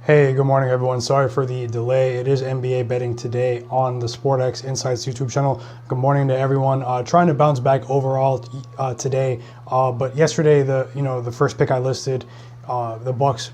Hey, good morning, everyone. Sorry for the delay. It is NBA betting today on the SportX Insights YouTube channel. Good morning to everyone. Trying to bounce back overall today, but yesterday the first pick I listed, the Bucks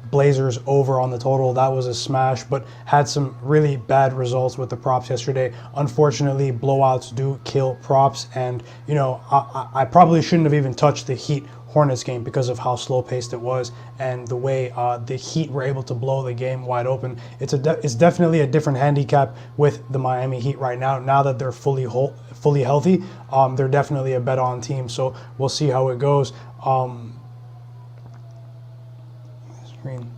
Blazers over on the total, that was a smash, but had some really bad results with the props yesterday. Unfortunately, blowouts do kill props, and I probably shouldn't have even touched the Heat Hornets game because of how slow paced it was and the way the Heat were able to blow the game wide open. It's definitely a different handicap with the Miami Heat right now. Now that they're fully healthy, they're definitely a bet on team. So we'll see how it goes. Screen.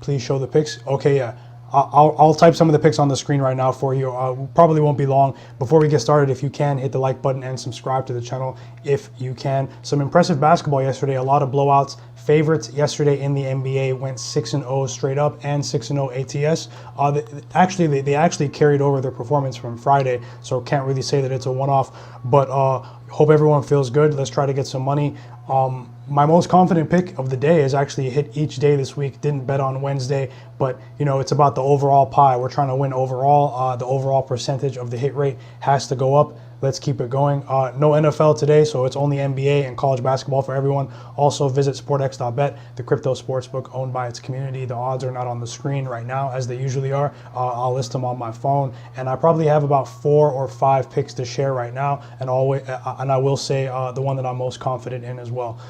Please show the picks. Okay, yeah. I'll type some of the picks on the screen right now for you. Probably won't be long. Before we get started, if you can, hit the like button and subscribe to the channel if you can. Some impressive basketball yesterday, a lot of blowouts. Favorites yesterday in the NBA went 6-0 straight up and 6-0 ATS. They actually carried over their performance from Friday, so can't really say that it's a one-off, but hope everyone feels good. Let's try to get some money. My most confident pick of the day is actually hit each day this week. Didn't bet on Wednesday, but it's about the overall pie. We're trying to win overall. The overall percentage of the hit rate has to go up. Let's keep it going. No NFL today, so it's only NBA and college basketball for everyone. Also visit sportx.bet, the crypto sportsbook owned by its community. The odds are not on the screen right now as they usually are. I'll list them on my phone, and I probably have about 4 or 5 picks to share right now, and I will say the one that I'm most confident in as well.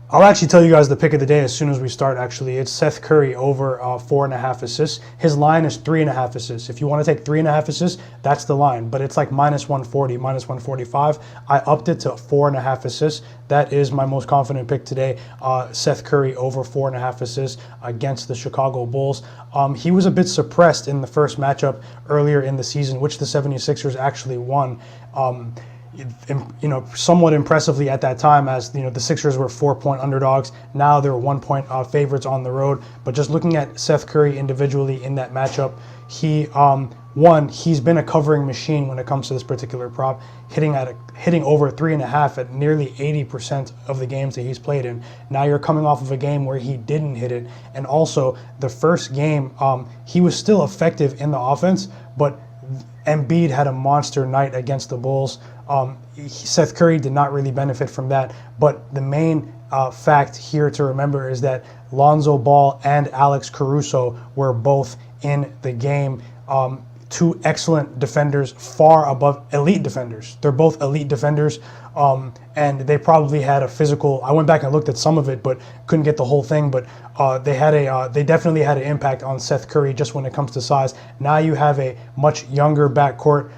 I'll actually tell you guys the pick of the day as soon as we start. Actually, it's Seth Curry over 4.5 assists. His line is 3.5 assists. If you want to take 3.5 assists, that's the line, but it's like -140, -145. I upped it to 4.5 assists. That is my most confident pick today. Seth Curry over 4.5 assists against the Chicago Bulls. He was a bit suppressed in the first matchup earlier in the season, which the 76ers actually won. Somewhat impressively at that time, as the Sixers were 4-point underdogs. Now they're 1-point favorites on the road. But just looking at Seth Curry individually in that matchup, he's been a covering machine when it comes to this particular prop, hitting over 3.5 at nearly 80% of the games that he's played in. Now you're coming off of a game where he didn't hit it, and also the first game he was still effective in the offense, but Embiid had a monster night against the Bulls. Seth Curry did not really benefit from that, but the main fact here to remember is that Lonzo Ball and Alex Caruso were both in the game. Two excellent defenders, far above elite defenders. They're both elite defenders, and they probably had a physical. I went back and looked at some of it, but couldn't get the whole thing. But they definitely had an impact on Seth Curry just when it comes to size. Now you have a much younger backcourt.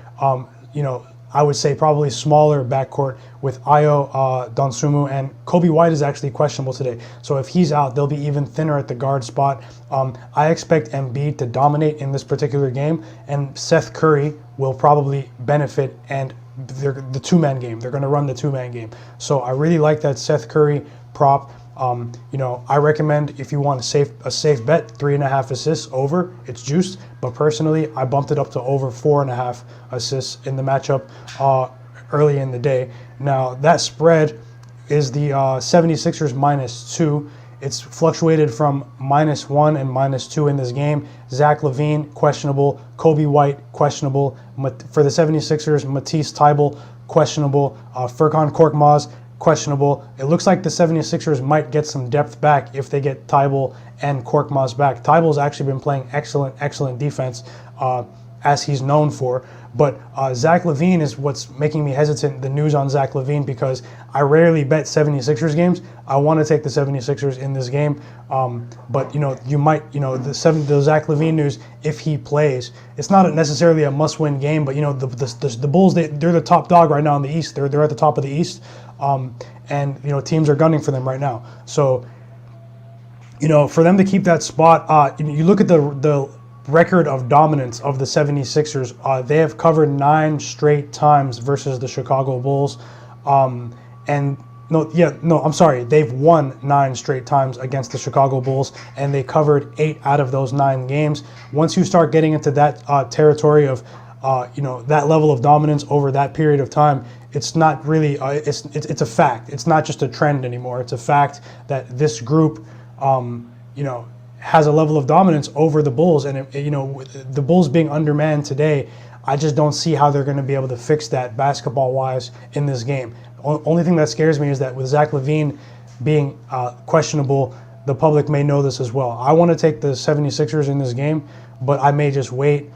I would say probably smaller backcourt with Ayo Dosunmu, and Kobe White is actually questionable today. So if he's out, they'll be even thinner at the guard spot. I expect Embiid to dominate in this particular game, and Seth Curry will probably benefit, and the two-man game. They're going to run the two-man game. So I really like that Seth Curry prop. I recommend, if you want a safe bet, 3.5 assists over. It's juiced, but personally, I bumped it up to over 4.5 assists in the matchup early in the day. Now that spread is the 76ers -2. It's fluctuated from -1 and -2 in this game. Zach LaVine, questionable. Kobe White, questionable. For the 76ers, Matisse Thybulle, questionable. Furkan Korkmaz, questionable. It looks like the 76ers might get some depth back if they get Thybulle and Korkmaz back. Thybulle's actually been playing excellent defense, as he's known for. But Zach LaVine is what's making me hesitant, the news on Zach LaVine, because I rarely bet 76ers games. I want to take the 76ers in this game. But you might, the Zach LaVine news, if he plays, it's not necessarily a must-win game, but the Bulls, they're the top dog right now in the East. They're at the top of the East. And teams are gunning for them right now. So for them to keep that spot, you look at the record of dominance of the 76ers. They have covered 9 straight times versus the Chicago Bulls. They've won 9 straight times against the Chicago Bulls, and they covered 8 out of those 9 games. Once you start getting into that territory of that level of dominance over that period of time, it's not really it's a fact. It's not just a trend anymore. It's a fact that this group you know, has a level of dominance over the Bulls. And, you know, the Bulls being undermanned today, I just don't see how they're going to be able to fix that basketball-wise in this game. Only thing that scares me is that with Zach LaVine being questionable, the public may know this as well. I want to take the 76ers in this game, but I may just wait.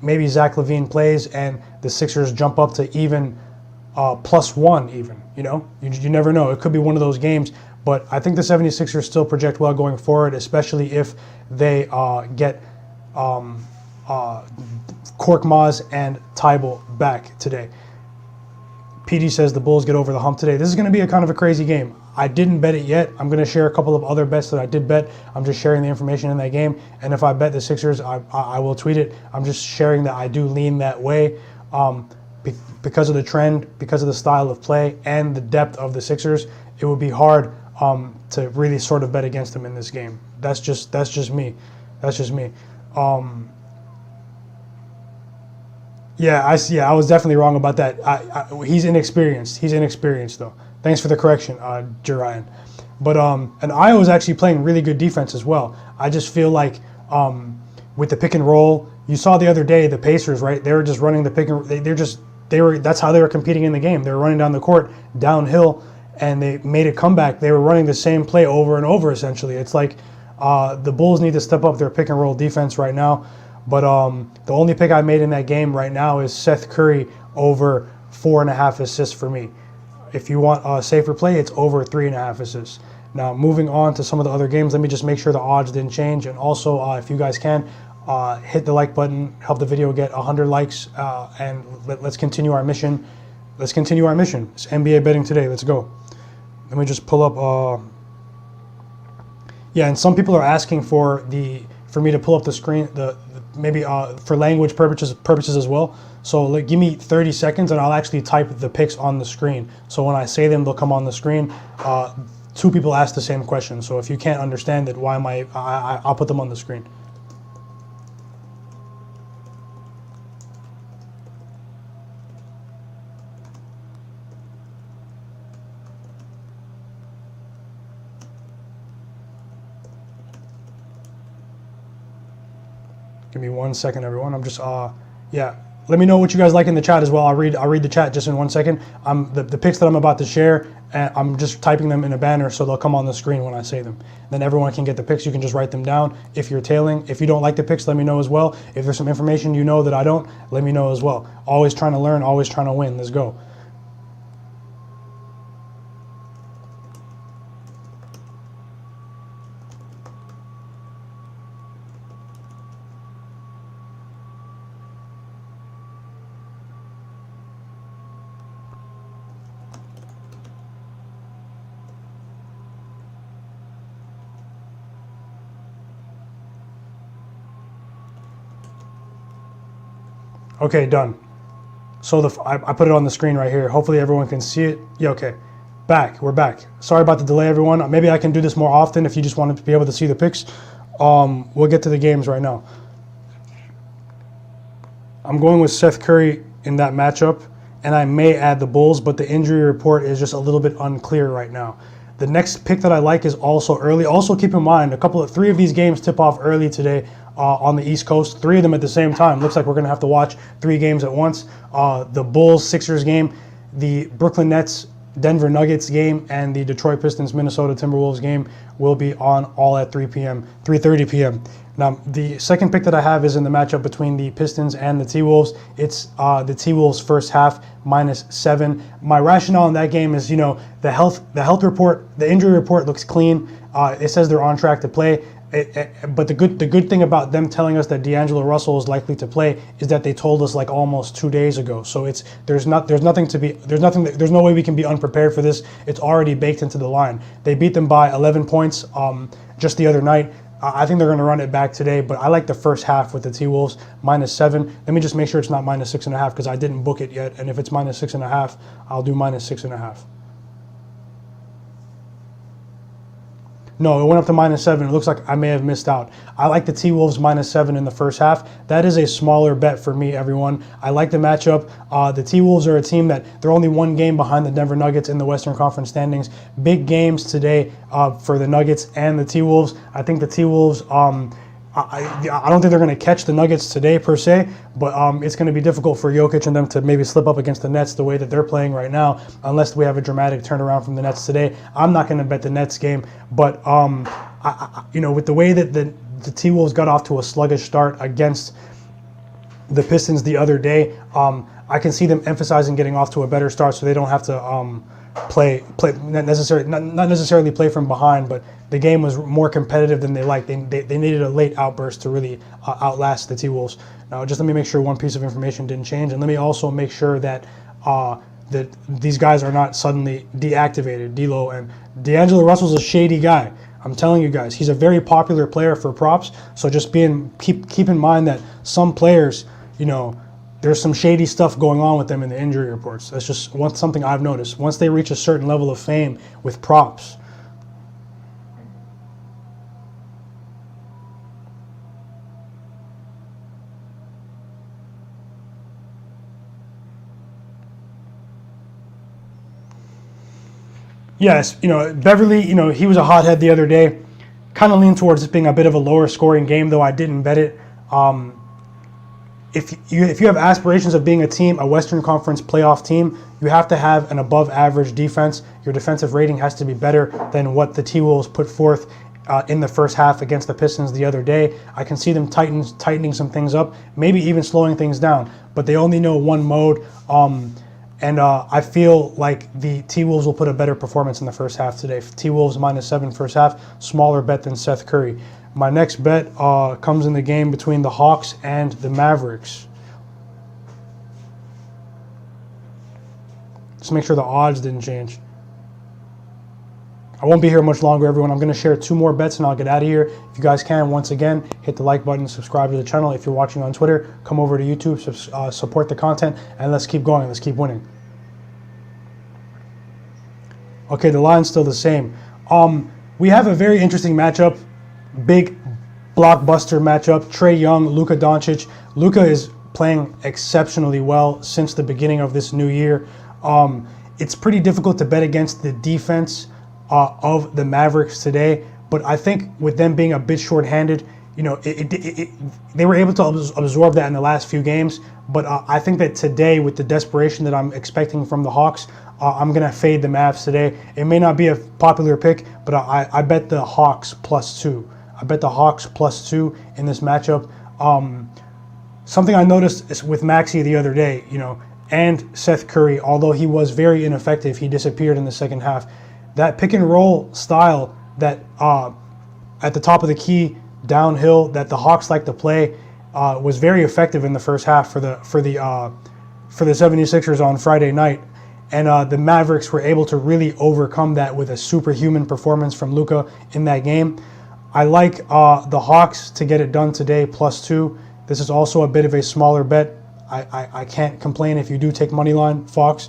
Maybe Zach LaVine plays and the Sixers jump up to even +1 even, you know? You never know. It could be one of those games. But I think the 76ers still project well going forward, especially if they get Korkmaz and Tybal back today. PD says the Bulls get over the hump today. This is going to be a kind of a crazy game. I didn't bet it yet. I'm going to share a couple of other bets that I did bet. I'm just sharing the information in that game. And if I bet the Sixers, I will tweet it. I'm just sharing that I do lean that way because of the trend, because of the style of play, and the depth of the Sixers. It would be hard to really sort of bet against them in this game. That's just me. That's just me. Yeah, I was definitely wrong about that. He's inexperienced. He's inexperienced though. Thanks for the correction, Jerian. But and Io is actually playing really good defense as well. I just feel like with the pick and roll, you saw the other day the Pacers, right? They were just running the pick and that's how they were competing in the game. They were running down the court downhill, and they made a comeback. They were running the same play over and over essentially. It's like the Bulls need to step up their pick and roll defense right now. But the only pick I made in that game right now is Seth Curry over 4.5 assists for me. If you want a safer play, it's over 3.5 assists. Now, moving on to some of the other games, let me just make sure the odds didn't change. And also, if you guys can, hit the like button, help the video get 100 likes, and let's continue our mission. Let's continue our mission. It's NBA betting today. Let's go. Let me just pull up. Yeah, and some people are asking for me to pull up the screen, maybe for language purposes as well. So give me 30 seconds and I'll actually type the picks on the screen. So when I say them, they'll come on the screen. Two people asked the same question. So if you can't understand it, why am I'll put them on the screen. Give me 1 second, everyone. I'm just, yeah. Let me know what you guys like in the chat as well. I'll read the chat just in 1 second. The picks that I'm about to share, I'm just typing them in a banner so they'll come on the screen when I say them. Then everyone can get the picks. You can just write them down. If you're tailing, if you don't like the picks, let me know as well. If there's some information you know that I don't, let me know as well. Always trying to learn, always trying to win. Let's go. Okay, done. So I put it on the screen right here. Hopefully everyone can see it. Yeah, okay. We're back. Sorry about the delay, everyone. Maybe I can do this more often if you just want to be able to see the picks. We'll get to the games right now. I'm going with Seth Curry in that matchup, and I may add the Bulls, but the injury report is just a little bit unclear right now. The next pick that I like is also early. Also keep in mind, three of these games tip off early today on the East Coast. 3 of them at the same time. Looks like we're going to have to watch 3 games at once. The Bulls-Sixers game, the Brooklyn Nets Denver Nuggets game, and the Detroit Pistons Minnesota Timberwolves game will be on all at 3:30 p.m. Now, the second pick that I have is in the matchup between the Pistons and the T-Wolves. It's the T-Wolves first half -7. My rationale in that game is, the health report, the injury report looks clean. It says they're on track to play. But the good thing about them telling us that D'Angelo Russell is likely to play is that they told us like almost 2 days ago. So there's no way we can be unprepared for this. It's already baked into the line. They beat them by 11 points just the other night. I think they're going to run it back today, but I like the first half with the T-Wolves -7. Let me just make sure it's not -6.5 because I didn't book it yet. And if it's -6.5, I'll do -6.5. No, it went up to -7. It looks like I may have missed out. I like the T-Wolves -7 in the first half. That is a smaller bet for me, everyone. I like the matchup. The T-Wolves are a team that they're only one game behind the Denver Nuggets in the Western Conference standings. Big games today for the Nuggets and the T-Wolves. I think the T-Wolves, I don't think they're going to catch the Nuggets today per se, but it's going to be difficult for Jokic and them to maybe slip up against the Nets the way that they're playing right now, unless we have a dramatic turnaround from the Nets today. I'm not going to bet the Nets game, but with the way that the T-Wolves got off to a sluggish start against the Pistons the other day, I can see them emphasizing getting off to a better start so they don't have to play not necessarily play from behind, but the game was more competitive than they liked. They needed a late outburst to really outlast the T-Wolves. Now, just let me make sure one piece of information didn't change, and let me also make sure that that these guys are not suddenly deactivated. D'Lo and D'Angelo Russell's a shady guy. I'm telling you guys, he's a very popular player for props. So just keep in mind that some players, there's some shady stuff going on with them in the injury reports. That's just something I've noticed. Once they reach a certain level of fame with props. Yes, Beverly, he was a hothead the other day. Kind of leaned towards it being a bit of a lower scoring game, though I didn't bet it. If you have aspirations of being a Western Conference playoff team, you have to have an above average defense. Your defensive rating has to be better than what the T-Wolves put forth in the first half against the Pistons the other day. I can see them tightening some things up, maybe even slowing things down, but they only know one mode. I feel like the T-Wolves will put a better performance in the first half today. T-Wolves -7 first half, smaller bet than Seth Curry. My next bet comes in the game between the Hawks and the Mavericks. Just make sure the odds didn't change. I won't be here much longer, everyone. I'm going to share 2 more bets and I'll get out of here. If you guys can, once again, hit the like button, subscribe to the channel. If you're watching on Twitter, come over to YouTube, support the content, and let's keep going. Let's keep winning. Okay, the line's still the same. We have a very interesting matchup. Big blockbuster matchup. Trae Young, Luka Doncic. Luka is playing exceptionally well since the beginning of this new year. It's pretty difficult to bet against the defense of the Mavericks today, but I think with them being a bit shorthanded, they were able to absorb that in the last few games. But I think that today, with the desperation that I'm expecting from the Hawks, I'm going to fade the Mavs today. It may not be a popular pick, but I bet the Hawks +2. I bet the Hawks +2 in this matchup. Something I noticed is with Maxey the other day, and Seth Curry, although he was very ineffective, he disappeared in the second half. That pick and roll style that at the top of the key downhill that the Hawks like to play was very effective in the first half for the 76ers on Friday night. And the Mavericks were able to really overcome that with a superhuman performance from Luka in that game. I like the Hawks to get it done today, +2. This is also a bit of a smaller bet. I can't complain if you do take money line, Fox.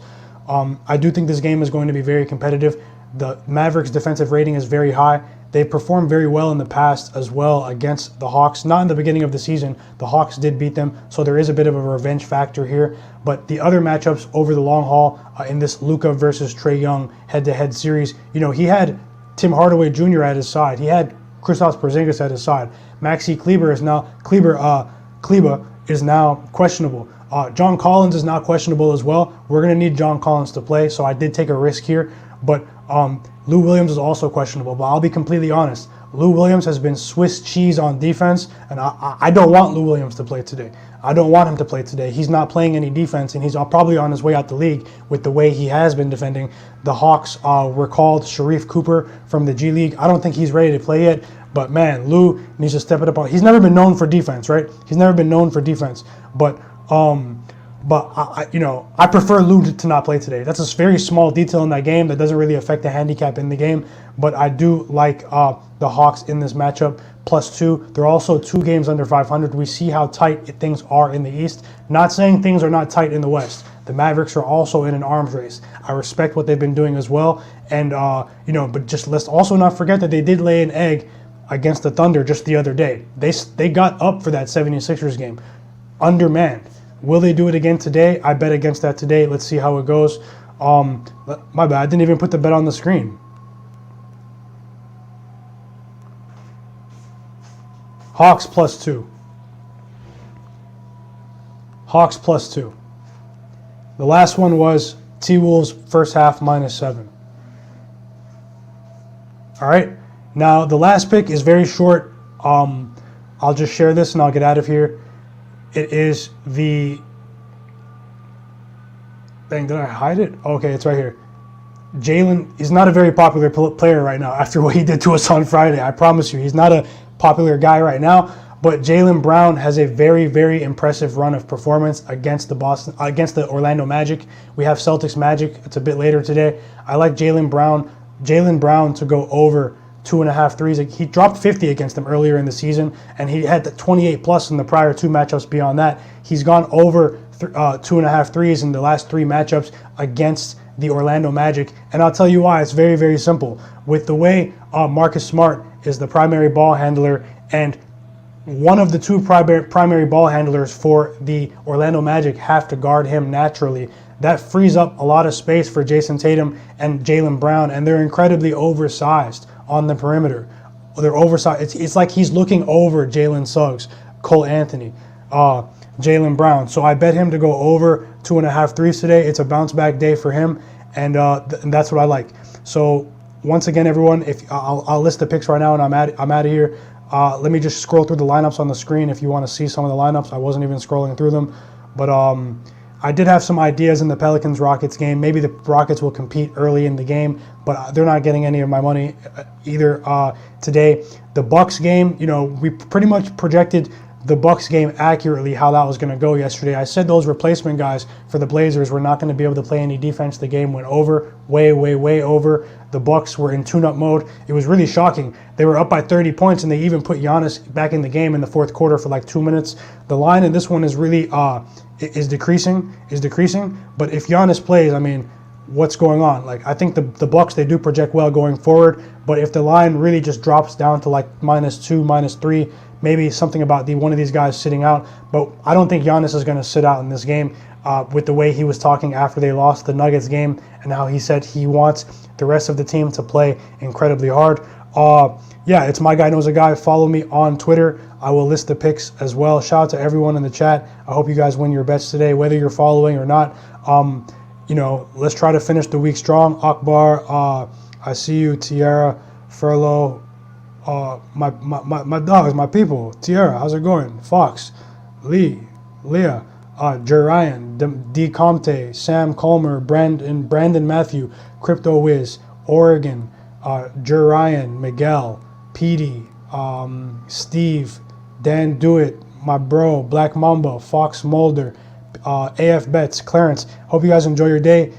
I do think this game is going to be very competitive. The Mavericks' defensive rating is very high. They performed very well in the past as well against the Hawks. Not in the beginning of the season. The Hawks did beat them, so there is a bit of a revenge factor here. But the other matchups over the long haul in this Luka versus Trae Young head-to-head series, he had Tim Hardaway Jr. at his side. He had Kristaps Porzingis at his side. Maxi Kleber is now questionable. John Collins is now questionable as well. We're going to need John Collins to play, so I did take a risk here. But Lou Williams is also questionable. But I'll be completely honest. Lou Williams has been Swiss cheese on defense, and I don't want Lou Williams to play today. I don't want him to play today. He's not playing any defense, and he's probably on his way out the league with the way he has been defending. The Hawks recalled Sharif Cooper from the G League. I don't think he's ready to play yet, but man, Lou needs to step it up. He's never been known for defense, right? He's never been known for defense, but I prefer Lou to not play today. That's a very small detail in that game that doesn't really affect the handicap in the game, but I do like the Hawks in this matchup, +2. They're also 2 games under 500. We see how tight things are in the East. Not saying things are not tight in the West. The Mavericks are also in an arms race. I respect what they've been doing as well. And, but just let's also not forget that they did lay an egg against the Thunder just the other day. They got up for that 76ers game, undermanned. Will they do it again today? I bet against that today. Let's see how it goes. My bad, I didn't even put the bet on the screen. Hawks +2. Hawks +2. The last one was T-Wolves first half -7. All right. Now, the last pick is very short. I'll just share this and I'll get out of here. It is the... Dang, did I hide it? Okay, it's right here. Jalen is not a very popular player right now after what he did to us on Friday. I promise you, he's not a popular guy right now. But Jaylen Brown has a very, very impressive run of performance against the Orlando Magic. We have Celtics Magic. It's a bit later today. I like Jaylen Brown to go over 2.5 threes. He dropped 50 against them earlier in the season, and he had the 28 plus in the prior 2 matchups beyond that. He's gone over 2.5 threes in the last 3 matchups against the Orlando Magic, and I'll tell you why. It's very, very simple. With the way Marcus Smart is the primary ball handler, and one of the 2 primary ball handlers for the Orlando Magic have to guard him naturally. That frees up a lot of space for Jason Tatum and Jaylen Brown, and they're incredibly oversized on the perimeter. They're oversized. It's like he's looking over Jalen Suggs, Cole Anthony, Jaylen Brown. So I bet him to go over 2.5 threes today. It's a bounce back day for him, and that's what I like. So once again, everyone, if I'll list the picks right now, and I'm out of here. Let me just scroll through the lineups on the screen if you want to see some of the lineups. I wasn't even scrolling through them, but I did have some ideas in the Pelicans-Rockets game. Maybe the Rockets will compete early in the game, but they're not getting any of my money either today. The Bucks game, we pretty much projected the Bucks game accurately how that was going to go yesterday. I said those replacement guys for the Blazers were not going to be able to play any defense. The game went over, way, way, way over. The Bucks were in tune-up mode. It was really shocking. They were up by 30 points, and they even put Giannis back in the game in the fourth quarter for like 2 minutes. The line in this one is really is decreasing. But if Giannis plays, I mean, what's going on? Like, I think the Bucks, they do project well going forward, but if the line really just drops down to like -2, -3, maybe something about one of these guys sitting out. But I don't think Giannis is going to sit out in this game with the way he was talking after they lost the Nuggets game and how he said he wants the rest of the team to play incredibly hard. Yeah, it's My Guy Knows a Guy. Follow me on Twitter. I will list the picks as well. Shout out to everyone in the chat. I hope you guys win your bets today, whether you're following or not. Let's try to finish the week strong. Akbar, I see you. Tiara, Furlow, my dogs, my people. Tiara, how's it going? Fox, Leah, Jerian, D. Comte, Sam Colmer, Brandon Matthew, Crypto Wiz, Oregon, Jerian, Miguel, Petey, Steve, Dan Dewitt, my bro, Black Mamba, Fox Mulder, AF Bets, Clarence. Hope you guys enjoy your day.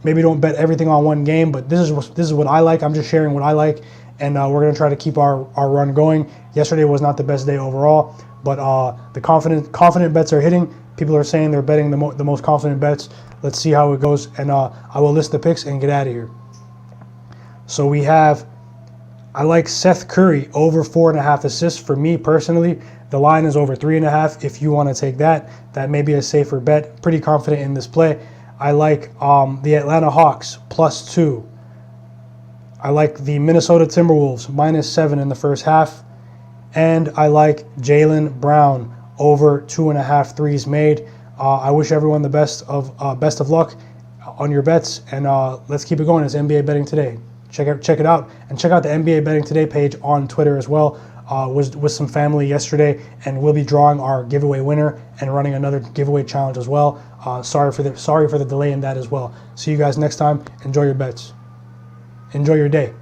Maybe don't bet everything on one game, but this is what I like. I'm just sharing what I like, and we're gonna try to keep our run going. Yesterday was not the best day overall, but the confident bets are hitting. People are saying they're betting the most confident bets. Let's see how it goes, and I will list the picks and get out of here. So we have, I like Seth Curry over 4.5 assists. For me personally, the line is over 3.5. If you want to take that may be a safer bet. Pretty confident in this play. I like the Atlanta Hawks +2. I like the Minnesota Timberwolves -7 in the first half. And I like Jaylen Brown over 2.5 threes made. I wish everyone the best of luck on your bets, and let's keep it going. It's NBA Betting Today. Check it out, and check out the NBA Betting Today page on Twitter as well. Was with some family yesterday, and we'll be drawing our giveaway winner and running another giveaway challenge as well. Sorry for the delay in that as well. See you guys next time. Enjoy your bets. Enjoy your day.